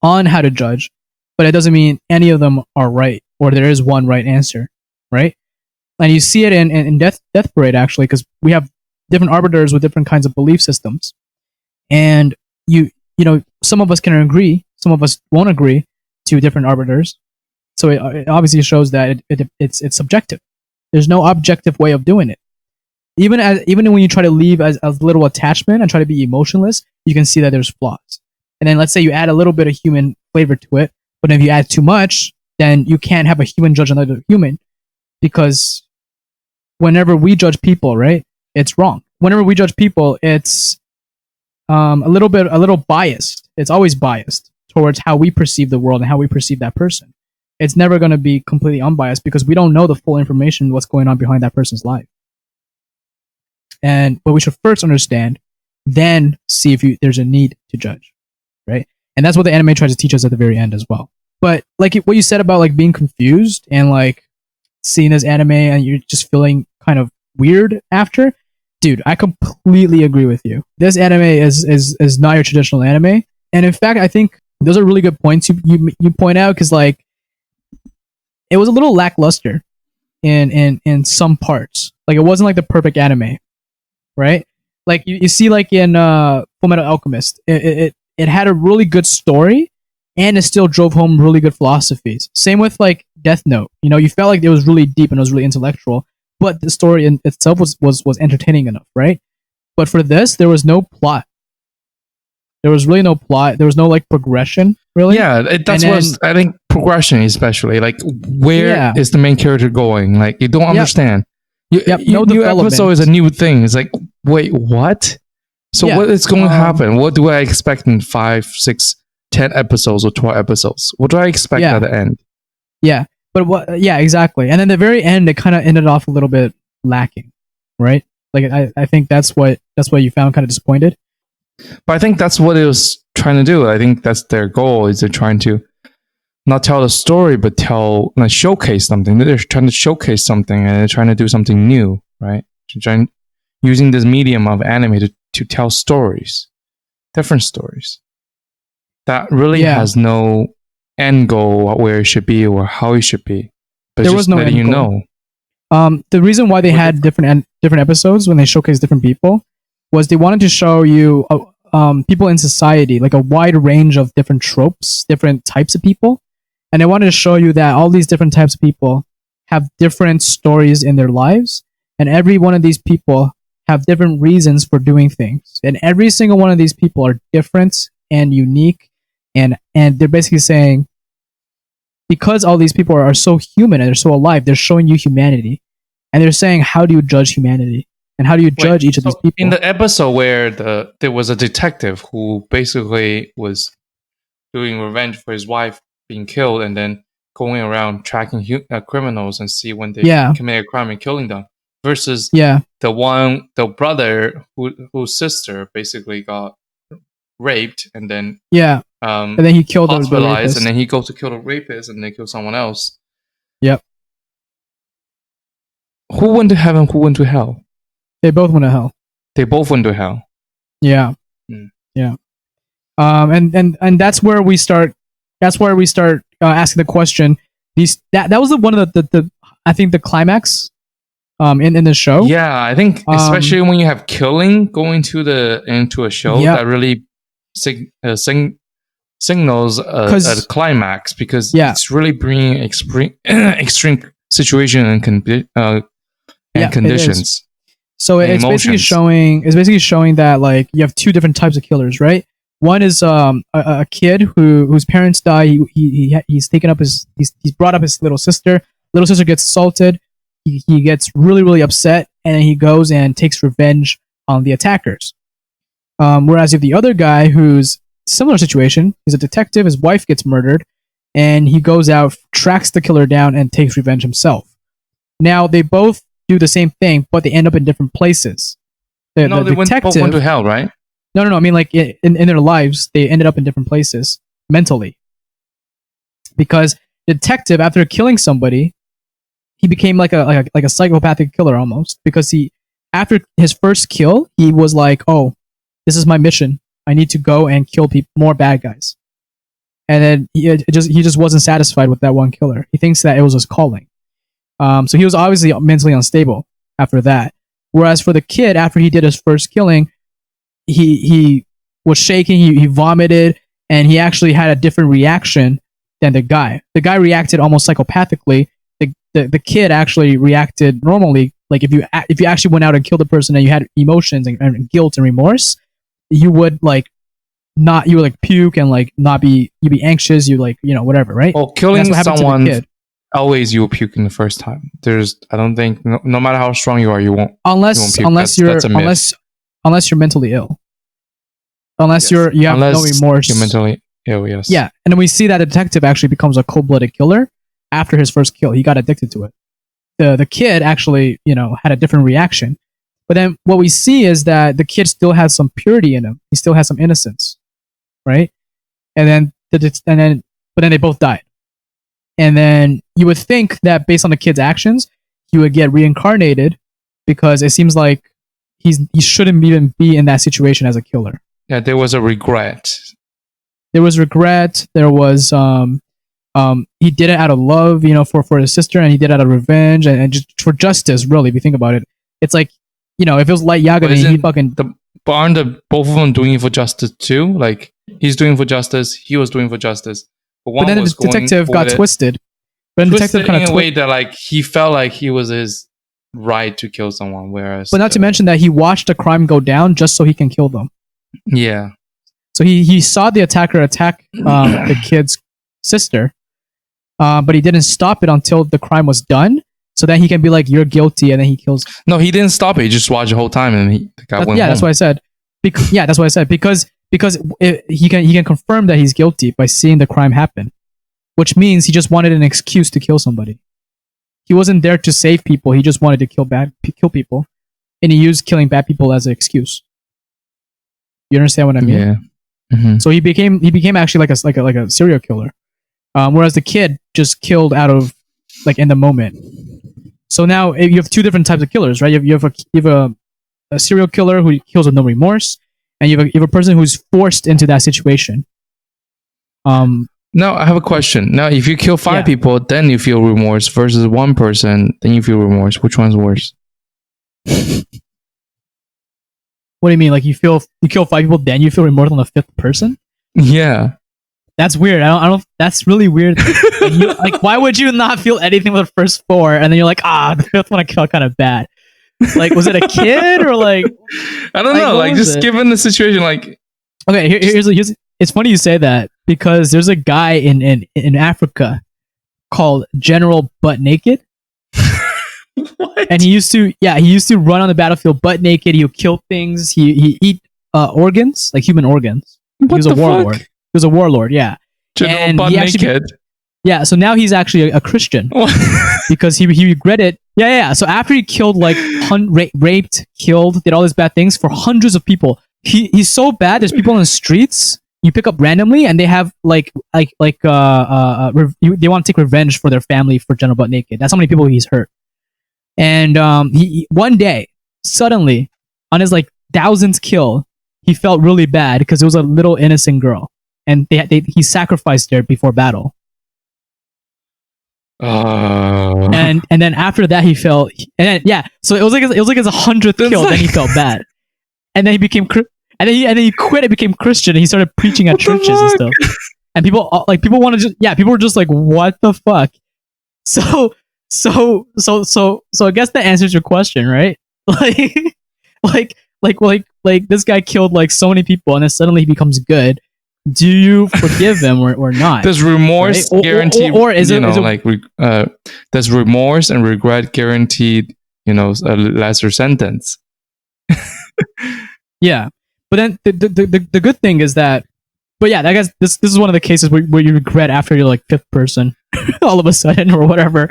on how to judge, but it doesn't mean any of them are right, or there is one right answer, right? And you see it in Death Parade, actually, because we have different arbiters with different kinds of belief systems, and some of us can agree, some of us won't agree to different arbiters. So it obviously shows that it's subjective. There's no objective way of doing it. Even when you try to leave as little attachment and try to be emotionless, you can see that there's flaws. And then let's say you add a little bit of human flavor to it, but if you add too much, then you can't have a human judge another human, because whenever we judge people, right, it's wrong. Whenever we judge people, it's a little biased. It's always biased towards how we perceive the world and how we perceive that person. It's never going to be completely unbiased, because we don't know the full information, what's going on behind that person's life. But we should first understand, then see if there's a need to judge, right? And that's what the anime tries to teach us at the very end as well. But like what you said about like being confused and like seeing this anime and you're just feeling kind of weird after, dude, I completely agree with you. This anime is not your traditional anime, and in fact, I think those are really good points you point out, because like it was a little lackluster in some parts. Like it wasn't like the perfect anime, right? Like you see, like in Fullmetal Alchemist, it had a really good story, and it still drove home really good philosophies. Same with like Death Note. You felt like it was really deep and it was really intellectual, but the story in itself was entertaining enough, right? But for this, there was no plot. There was really no plot. There was no like progression, really. Yeah, that's what I think. Progression, especially like where is the main character going? Like you don't understand. No new episode is a new thing. It's like, wait, what? So what is going to happen? What do I expect in 5, 6, 10 episodes or 12 episodes? What do I expect at the end? Yeah, but what? Yeah, exactly. And then the very end, it kind of ended off a little bit lacking, right? Like I think that's what you found kind of disappointed. But I think that's what it was trying to do. I think that's their goal. Is they're trying to not tell the story, but showcase something. They're trying to showcase something, and they're trying to do something new, right? Using this medium of anime to tell stories, different stories that really has no end goal where it should be or how it should be. But there was no letting end goal. The reason why they had different episodes when they showcased different people was they wanted to show you people in society, like a wide range of different tropes, different types of people. And they wanted to show you that all these different types of people have different stories in their lives. And every one of these people have different reasons for doing things. And every single one of these people are different and unique. And they're basically saying, because all these people are so human and they're so alive, they're showing you humanity. And they're saying, how do you judge humanity? And how do you judge each of these people? In the episode where there was a detective who basically was doing revenge for his wife being killed and then going around tracking criminals and see when they commit a crime and killing them, versus the brother whose sister basically got raped and then and then he killed hospitalized, and then he goes to kill the rapist and then kill someone else. Yep. Who went to heaven? Who went to hell? They both went to hell. They both went to hell. Yeah. Yeah. And that's where we start. That's where we start asking the question. That was one of the I think the climax in the show. Yeah, I think especially when you have killing going into a show that really signals a climax, because it's really bringing extreme situation and conditions. So it's basically showing that like you have two different types of killers, right? One is a kid whose parents die. He's taken up he's brought up his little sister. Little sister gets assaulted. He gets really, really upset, and he goes and takes revenge on the attackers. Whereas you have the other guy who's similar situation. He's a detective. His wife gets murdered, and he goes out, tracks the killer down, and takes revenge himself. Now they both do the same thing, but they end up in different places. They both went to hell, right? No. I mean, like in their lives, they ended up in different places mentally. Because the detective, after killing somebody, he became like a psychopathic killer almost. Because after his first kill, he was like, "Oh, this is my mission. I need to go and kill more bad guys." And then he just wasn't satisfied with that one killer. He thinks that it was his calling. So he was obviously mentally unstable after that. Whereas for the kid, after he did his first killing, he was shaking, he vomited, and he actually had a different reaction than the guy. The guy reacted almost psychopathically. The kid actually reacted normally. Like if you actually went out and killed a person and you had emotions and guilt and remorse, you would puke and like you'd be anxious, whatever, right? Well, killing someone, always you will puke in the first time. I don't think no matter how strong you are, you won't. Unless you're mentally ill. Unless you have no remorse. You're mentally ill, yes. Yeah, and then we see that the detective actually becomes a cold-blooded killer after his first kill. He got addicted to it. The kid actually, had a different reaction. But then what we see is that the kid still has some purity in him. He still has some innocence, right? But then they both died. And then you would think that based on the kid's actions, he would get reincarnated, because it seems like he shouldn't even be in that situation as a killer. Yeah, there was a regret. There was regret. There was he did it out of love, for his sister, and he did it out of revenge and just for justice. Really, if you think about it, it's like, if it was Light Yagami, he fucking. But aren't both of them doing it for justice too? Like he's doing it for justice, he was doing it for justice. But then the detective got twisted. But the twisted detective kind in of a way that like he felt like he was his right to kill someone, whereas. But not to mention that he watched the crime go down just so he can kill them. Yeah. So he saw the attacker attack the kid's sister, but he didn't stop it until the crime was done. So then he can be like, "You're guilty," and then he kills. No, he didn't stop it. He just watched the whole time, and the guy went home. That's what I said. That's what I said. Because he can confirm that he's guilty by seeing the crime happen, which means he just wanted an excuse to kill somebody. He wasn't there to save people. He just wanted to kill people, and he used killing bad people as an excuse. You understand what I mean? Yeah. Mm-hmm. So he became actually like a serial killer, whereas the kid just killed out of like in the moment. So now you have two different types of killers, right? You have a serial killer who kills with no remorse, and you have a person who's forced into that situation. Now I have a question. Now, if you kill 5 people, then you feel remorse, versus 1 person, then you feel remorse. Which one's worse? What do you mean? Like you kill 5 people, then you feel remorse on the 5th person? Yeah. That's weird. I don't. That's really weird. Like, why would you not feel anything with the first 4, and then you're like, the 5th one I felt kind of bad. Like, was it a kid or like? I don't know. Like, just given the situation, like. Okay, here's. It's funny you say that because there's a guy in Africa called General Butt Naked. What? And he used to run on the battlefield butt naked. He would kill things. He eat organs, like human organs. He was a warlord. Fuck? He was a warlord, yeah. General Butt Naked. Yeah, so now he's actually a Christian because he regretted. Yeah. So after he killed raped, killed, did all these bad things for hundreds of people. He's so bad. There's people on the streets you pick up randomly, and they have they want to take revenge for their family for General Butt Naked. That's how many people he's hurt. And he one day, suddenly, on his like 1000th kill, he felt really bad because it was a little innocent girl, and he sacrificed her before battle. And then after that he felt, so it was like his 100th kill. Then he felt bad, and then he became and then he quit and became Christian, and he started preaching at churches and stuff. And people want to people were just like, what the fuck? So I guess that answers your question, right? Like this guy killed like so many people, and then suddenly he becomes good. Do you forgive him or not? Does remorse guarantee, or is it does remorse and regret guaranteed, a lesser sentence? Yeah, but then the good thing is that, but yeah, I guess this is one of the cases where you regret after you're like 5th person, all of a sudden or whatever.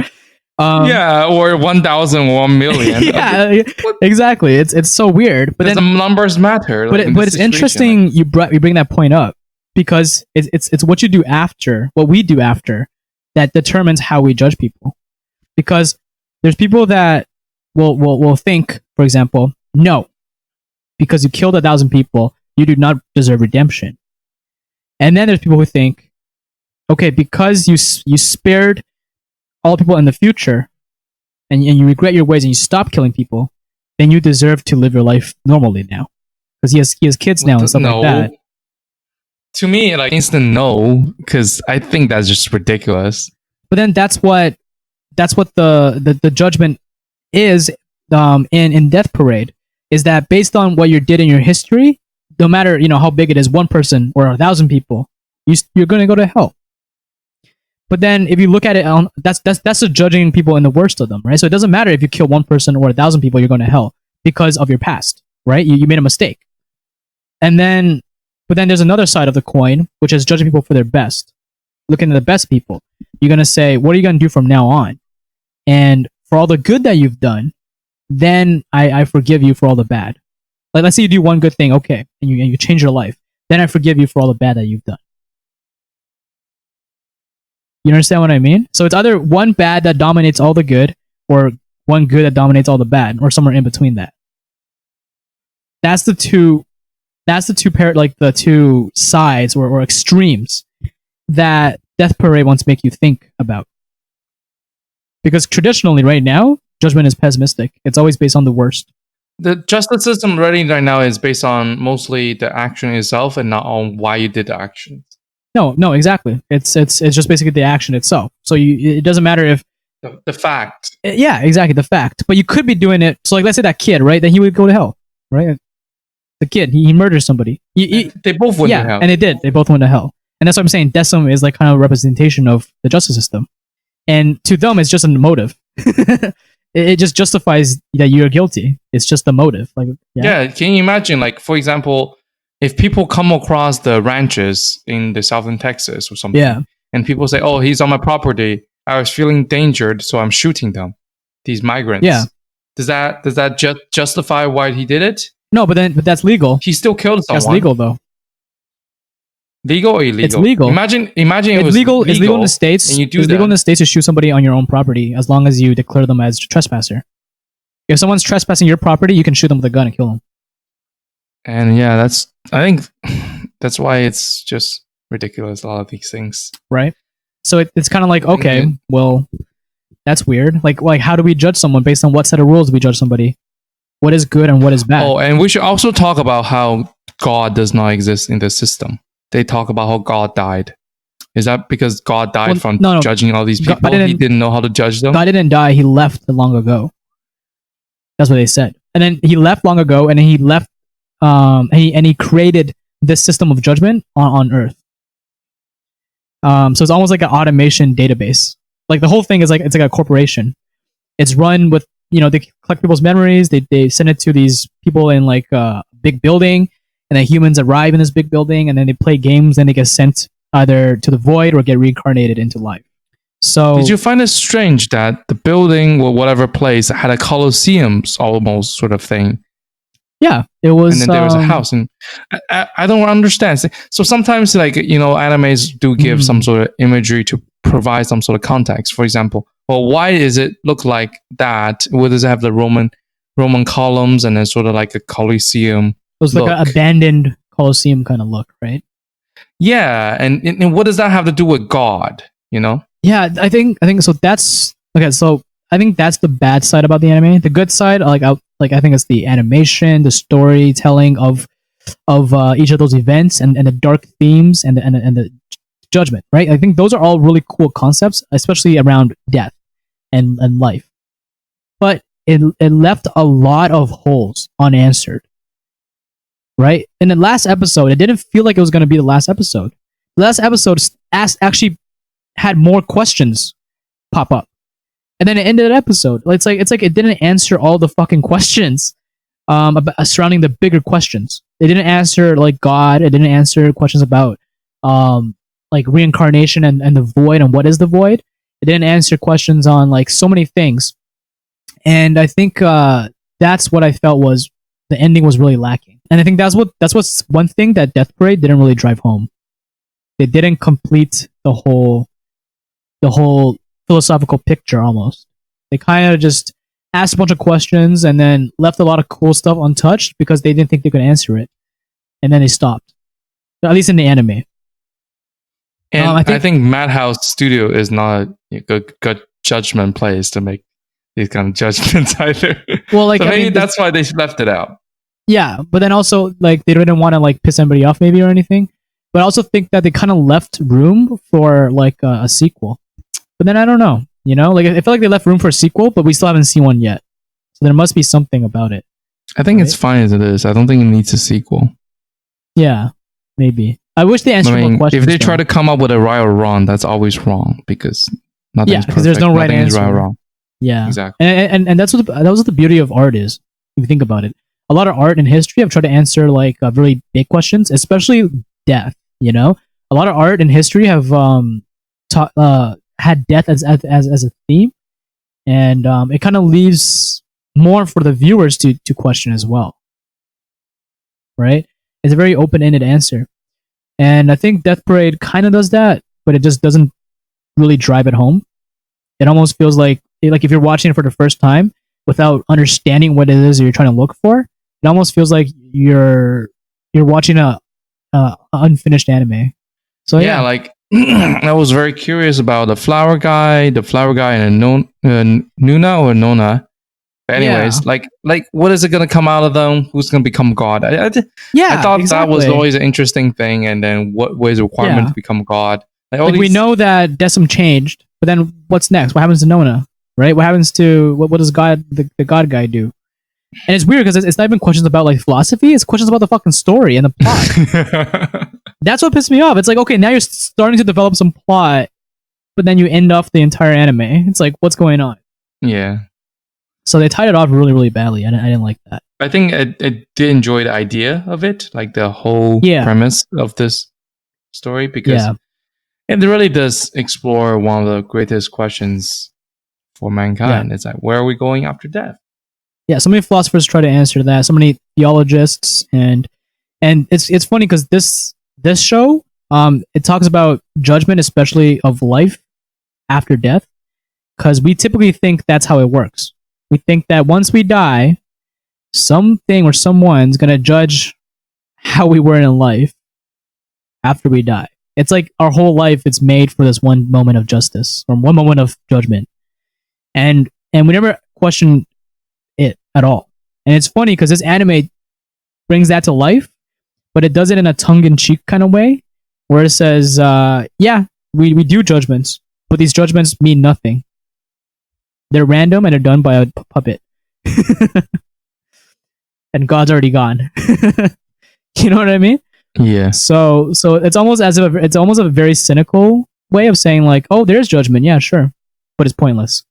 Or 1,001 million. Yeah, exactly. It's so weird. But then the numbers matter. But it's interesting you bring that point up, because it's what you do after, what we do after, that determines how we judge people. Because there's people that will think, for example, no, because you killed 1,000 people, you do not deserve redemption. And then there's people who think, okay, because you spared all people in the future, and you regret your ways and you stop killing people, then you deserve to live your life normally now, because he has kids now and stuff like that. To me, like, instant no, because I think that's just ridiculous. But then that's what the judgment is in Death Parade, is that based on what you did in your history, no matter how big it is, 1 person or 1,000 people, you're going to go to hell. But then if you look at it, that's just judging people in the worst of them, right? So it doesn't matter if you kill 1 person or 1,000 people, you're going to hell because of your past, right? You made a mistake. And then, but then there's another side of the coin, which is judging people for their best. Looking at the best people, you're going to say, what are you going to do from now on? And for all the good that you've done, then I forgive you for all the bad. Like, let's say you do one good thing, okay, and you change your life. Then I forgive you for all the bad that you've done. You understand what I mean? So it's either one bad that dominates all the good, or one good that dominates all the bad, or somewhere in between that. That's the two sides or extremes that Death Parade wants to make you think about. Because traditionally, right now, judgment is pessimistic. It's always based on the worst. The justice system right now is based on mostly the action itself and not on why you did the action. No, exactly. It's just basically the action itself. So it doesn't matter if The fact. yeah, exactly the fact. But you could be doing it. So like, let's say that kid, right? Then he would go to hell, right? The kid, he murders somebody. They both went to hell. And they did. They both went to hell. And that's what I'm saying. Decim is like kind of a representation of the justice system. And to them, it's just a motive. It just justifies that you're guilty. It's just the motive. Like, yeah, can you imagine, like, for example, if people come across the ranches in the southern Texas or something, and people say, "Oh, he's on my property. I was feeling endangered, so I'm shooting them." These migrants. Yeah. Does that justify why he did it? No, but that's legal. He still killed someone. That's legal, though. Legal or illegal? It's legal. Imagine it was legal. It's legal in the States. And you do it's legal in the States to shoot somebody on your own property as long as you declare them as a trespasser. If someone's trespassing your property, you can shoot them with a gun and kill them. And yeah, I think that's why it's just ridiculous, a lot of these things. Right? So it's kind of like, okay, well, that's weird. Like, how do we judge someone based on what set of rules do we judge somebody? What is good and what is bad? Oh, and we should also talk about how God does not exist in the system. They talk about how God died. Is that because God died from judging all these people? He didn't know how to judge them? God didn't die. He left long ago. That's what they said. And then he left long ago, and then he left, and he created this system of judgment on Earth. So it's almost like an automation database. Like the whole thing is it's like a corporation. It's run with, they collect people's memories. They send it to these people in like a big building, and then humans arrive in this big building, and then they play games, and they get sent either to the void or get reincarnated into life. So did you find it strange that the building or whatever place had a Colosseum almost sort of thing? Yeah, it was. And then there was a house, and I don't understand. So sometimes, like, animes do give some sort of imagery to provide some sort of context. For example, well, why does it look like that? Where does it have the Roman columns and then sort of like a Colosseum? It was like an abandoned Colosseum kind of look, right? Yeah, and what does that have to do with God? Yeah, I think so. That's okay. So I think that's the bad side about the anime. The good side, I think it's the animation, the storytelling of each of those events, and the dark themes and the judgment. Right. I think those are all really cool concepts, especially around death and life. But it left a lot of holes unanswered. Right? In the last episode, it didn't feel like it was going to be the last episode. The last episode actually had more questions pop up. And then it ended the episode. It's like it didn't answer all the fucking questions surrounding the bigger questions. It didn't answer like God. It didn't answer questions about like reincarnation and the void and what is the void. It didn't answer questions on like so many things. And I think that's what I felt was the ending was really lacking. And I think that's what's one thing that Death Parade didn't really drive home. They didn't complete the whole philosophical picture almost. They kind of just asked a bunch of questions and then left a lot of cool stuff untouched because they didn't think they could answer it. And then they stopped. At least in the anime. And I think Madhouse Studio is not a good judgment place to make these kind of judgments either. Well, like, so maybe that's why they left it out. Yeah, but then also like they didn't want to like piss anybody off maybe or anything. But I also think that they kind of left room for like a sequel. But then I don't know, like I feel like they left room for a sequel, but we still haven't seen one yet. So there must be something about it. I think it's fine as it is. I don't think it needs a sequel. Yeah, maybe. I wish they answered more questions. If they try to come up with a right or wrong, that's always wrong because nothing's perfect. There's no right answer. Right or wrong. Yeah, exactly. And that's what the beauty of art is. If you think about it, a lot of art and history have tried to answer like really big questions, especially death. A lot of art and history have had death as a theme, and it kind of leaves more for the viewers to question as well. Right? It's a very open-ended answer, and I think Death Parade kind of does that, but it just doesn't really drive it home. It almost feels like if you're watching it for the first time without understanding what it is you're trying to look for, it almost feels like you're watching a unfinished anime. So yeah, like I was very curious about the flower guy and Nuna or Nona. But anyways, like what is it gonna come out of them? Who's gonna become God? I thought that was always an interesting thing. And then what was the requirement to become God? Like we know that Decim changed, but then what's next? What happens to Nona? Right? What happens to what does God the God guy do? And it's weird because it's not even questions about like philosophy, it's questions about the fucking story and the plot. That's what pissed me off. It's like, okay, now you're starting to develop some plot, but then you end off the entire anime. It's like, what's going on? Yeah. So they tied it off really, really badly. I didn't like that. I think I did enjoy the idea of it, like the whole premise of this story, because it really does explore one of the greatest questions for mankind. It's like, where are we going after death? Yeah, so many philosophers try to answer that. So many theologists, and it's funny because this show, it talks about judgment, especially of life after death, because we typically think that's how it works. We think that once we die, something or someone's gonna judge how we were in life after we die. It's like our whole life is made for this one moment of justice or one moment of judgment, and we never question it at all. And it's funny because this anime brings that to life, but it does it in a tongue-in-cheek kind of way, where it says, we do judgments, but these judgments mean nothing. They're random and they're done by a puppet. And God's already gone. You know what I mean? Yeah. So it's almost as if it's almost a very cynical way of saying like, oh, there's judgment, yeah, sure, but it's pointless.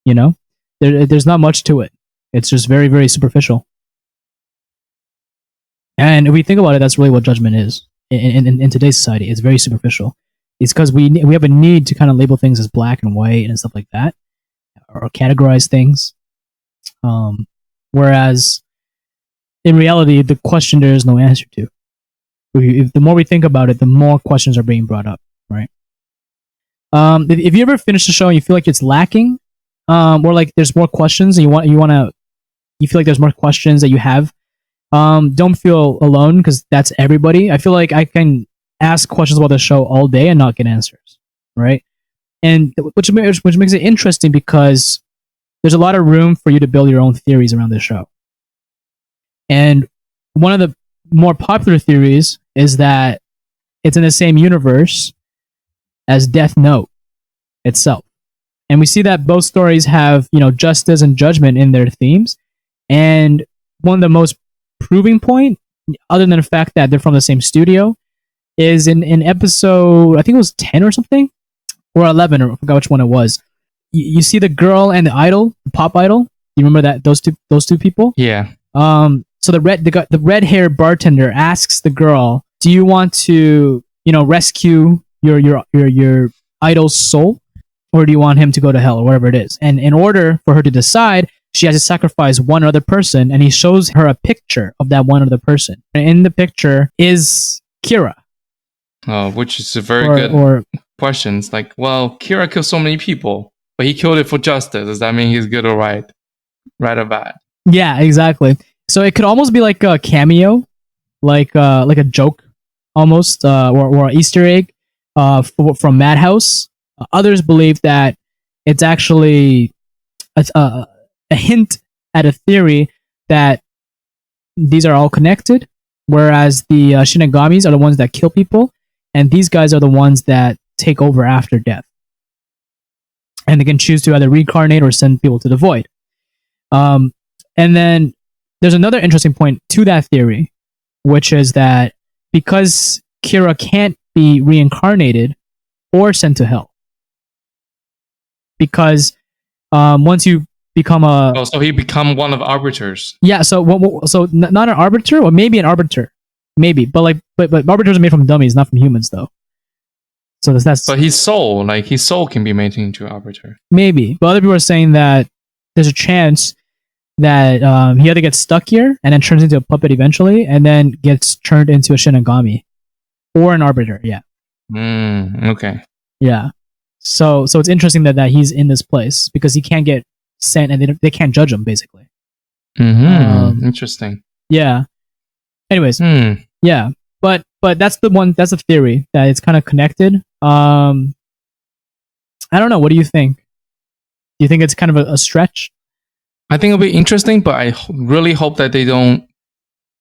You know, there's not much to it. It's just very, very superficial. And if we think about it, that's really what judgment is in today's society. It's very superficial. It's because we have a need to kind of label things as black and white and stuff like that, or categorize things. Whereas in reality, the question there is no answer to. If the more we think about it, the more questions are being brought up, right? If you ever finish the show and you feel like it's lacking, or like there's more questions and you feel like there's more questions that you have, don't feel alone, because that's everybody. I feel like I can ask questions about the show all day and not get answers, right? And which makes it interesting because there's a lot of room for you to build your own theories around this show. And one of the more popular theories is that it's in the same universe as Death Note itself. And we see that both stories have, justice and judgment in their themes. And one of the most proving point, other than the fact that they're from the same studio, is in episode, I think it was 10 or something, or 11, or I forgot which one it was. You see the girl and the idol, the pop idol. You remember that those two people? Yeah. So the red haired bartender asks the girl, "Do you want to, rescue your idol's soul, or do you want him to go to hell, or whatever it is?" And in order for her to decide, she has to sacrifice one other person, and he shows her a picture of that one other person. And in the picture is Kira. Oh, which is a very good question. It's like, well, Kira killed so many people, but he killed it for justice. Does that mean he's good or right? Right or bad? Yeah, exactly. So it could almost be like a cameo, like a joke, almost, or an Easter egg, from Madhouse. Others believe that it's actually a hint at a theory that these are all connected, whereas the Shinigamis are the ones that kill people, and these guys are the ones that take over after death. And they can choose to either reincarnate or send people to the void. And then there's another interesting point to that theory, which is that because Kira can't be reincarnated or sent to hell, because once you become so he become one of arbiters. Yeah, so not an arbiter, or maybe an arbiter, maybe, but arbiters are made from dummies, not from humans, though. So that's. But his soul can be made into an arbiter. Maybe, but other people are saying that there's a chance that he either gets stuck here and then turns into a puppet eventually, and then gets turned into a Shinigami or an arbiter. Yeah. Okay. Yeah. So it's interesting that he's in this place because he can't get sent, and they can't judge him, basically. Interesting. Yeah. Anyways. Yeah. But that's the theory that it's kind of connected. I don't know. What do you think? Do you think it's kind of a stretch? I think it'll be interesting, but I really hope that they don't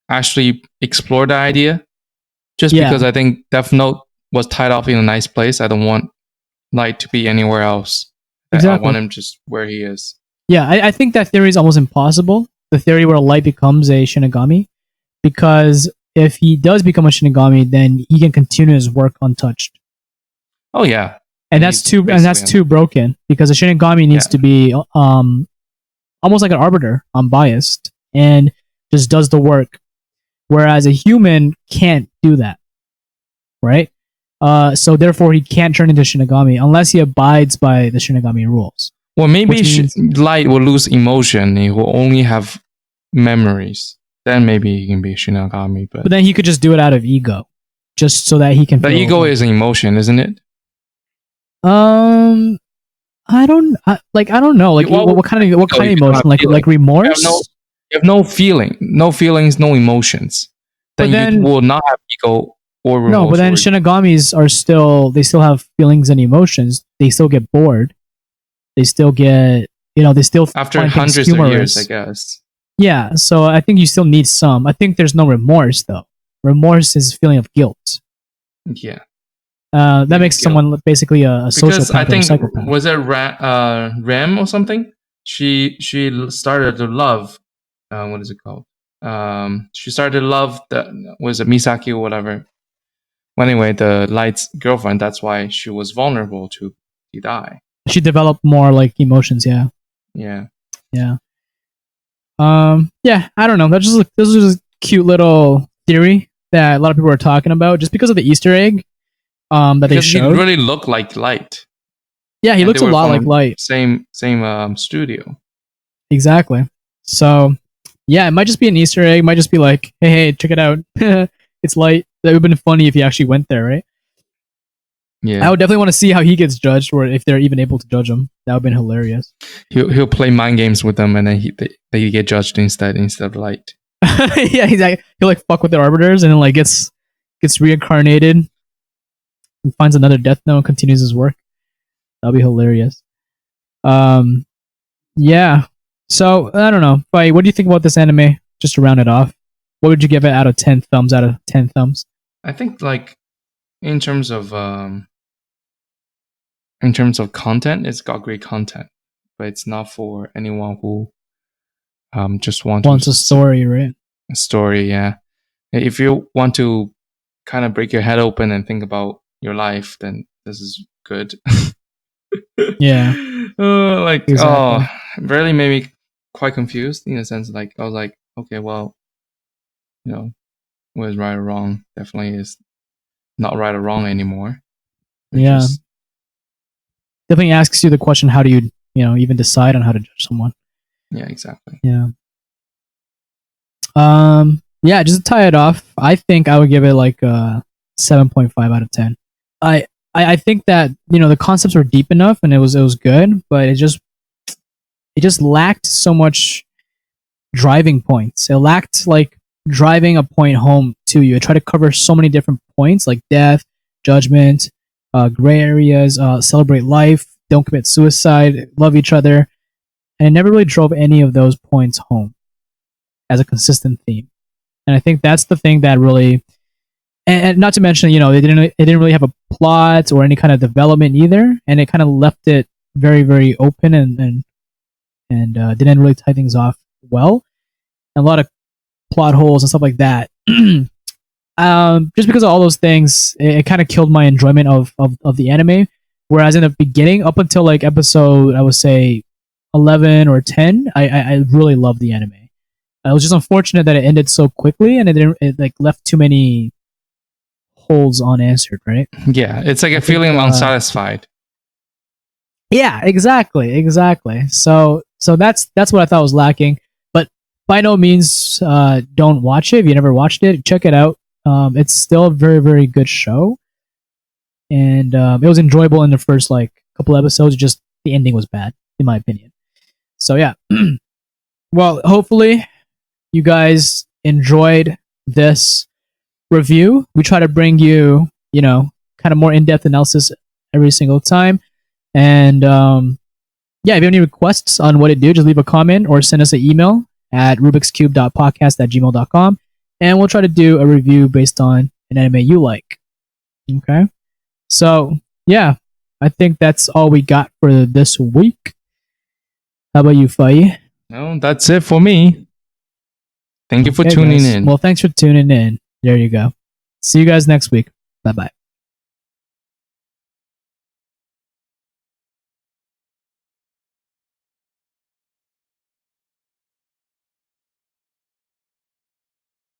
actually explore the idea. Just because I think Death Note was tied off in a nice place. I don't want Light to be anywhere else. Exactly. I want him just where he is. Yeah, I think that theory is almost impossible. The theory where Light becomes a Shinigami, because if he does become a Shinigami, then he can continue his work untouched. Oh yeah, and that's too broken, because a Shinigami needs to be almost like an arbiter, unbiased, and just does the work, whereas a human can't do that, right? So therefore, he can't turn into Shinigami unless he abides by the Shinigami rules. Well, maybe Light will lose emotion. He will only have memories. Then maybe he can be Shinigami. But then he could just do it out of ego, just so that he can. The ego is an emotion, isn't it? I don't know. Like, what kind of emotion? Like remorse? You have no feeling, no feelings, no emotions. Then you will not have ego or remorse. No, but then Shinigamis they still have feelings and emotions. They still get bored. They still get, they still after hundreds of years, I guess. Yeah, so I think you still need some. I think there's no remorse though. Remorse is a feeling of guilt. Yeah. That makes someone basically a sociopath. I think, or a psychopath. Was it Ram or something? She started to love. What is it called? She started to love was it Misaki or whatever. Well, anyway, the Light's girlfriend. That's why she was vulnerable to die. She developed more like emotions. Yeah. Yeah. Yeah. Yeah. I don't know. This is just a cute little theory that a lot of people are talking about, just because of the Easter egg. That they showed. He really looked like Light. Yeah, he looks a lot like Light. Same studio. Exactly. So, yeah, it might just be an Easter egg. It might just be like, hey, check it out. It's Light. That would have been funny if he actually went there, right? Yeah. I would definitely want to see how he gets judged, or if they're even able to judge him. That would have been hilarious. He'll play mind games with them, and then they get judged instead of Light. Yeah, he'll like fuck with the arbiters, and then like gets reincarnated and finds another Death Note and continues his work. That'll be hilarious. Yeah. So I don't know. Bai, what do you think about this anime? Just to round it off, what would you give it out of 10 thumbs out of 10 thumbs? I think like in terms of content, it's got great content, but it's not for anyone who just wants a story, right? A story, yeah. If you want to kind of break your head open and think about your life, then this is good. Yeah. Really made me quite confused in a sense. Like I was like, okay, well, what is right or wrong definitely is not right or wrong anymore. Yeah. Definitely asks you the question, how do you, even decide on how to judge someone? Yeah, exactly. Yeah. Yeah, just to tie it off, I think I would give it like a 7.5 out of 10. I think that, the concepts were deep enough and it was good, but it just lacked so much driving points. It lacked like driving a point home to you. It tried to cover so many different points, like death, judgment, gray areas, celebrate life, don't commit suicide, love each other, and it never really drove any of those points home as a consistent theme. And I think that's the thing that really, and not to mention, it didn't really have a plot or any kind of development either, and it kind of left it very, very open and didn't really tie things off well. And a lot of plot holes and stuff like that. Just because of all those things, it kind of killed my enjoyment of the anime. Whereas in the beginning, up until like episode, I would say 11 or 10, I really loved the anime. It was just unfortunate that it ended so quickly, and it left too many holes unanswered, right? Yeah, it's like a feeling of unsatisfied. Yeah, exactly. So that's what I thought was lacking. But by no means don't watch it. If you never watched it, check it out. It's still a very, very good show, and it was enjoyable in the first like couple episodes. Just the ending was bad, in my opinion. So yeah. Well, hopefully you guys enjoyed this review. We try to bring you, kind of more in-depth analysis every single time. And yeah, if you have any requests on what to do, just leave a comment or send us an email at rubikscube.podcast@gmail.com, and we'll try to do a review based on an anime you like. Okay. So, yeah, I think that's all we got for this week. How about you, Faye? No, that's it for me. Thank you for tuning in. Well, thanks for tuning in. There you go. See you guys next week. Bye-bye.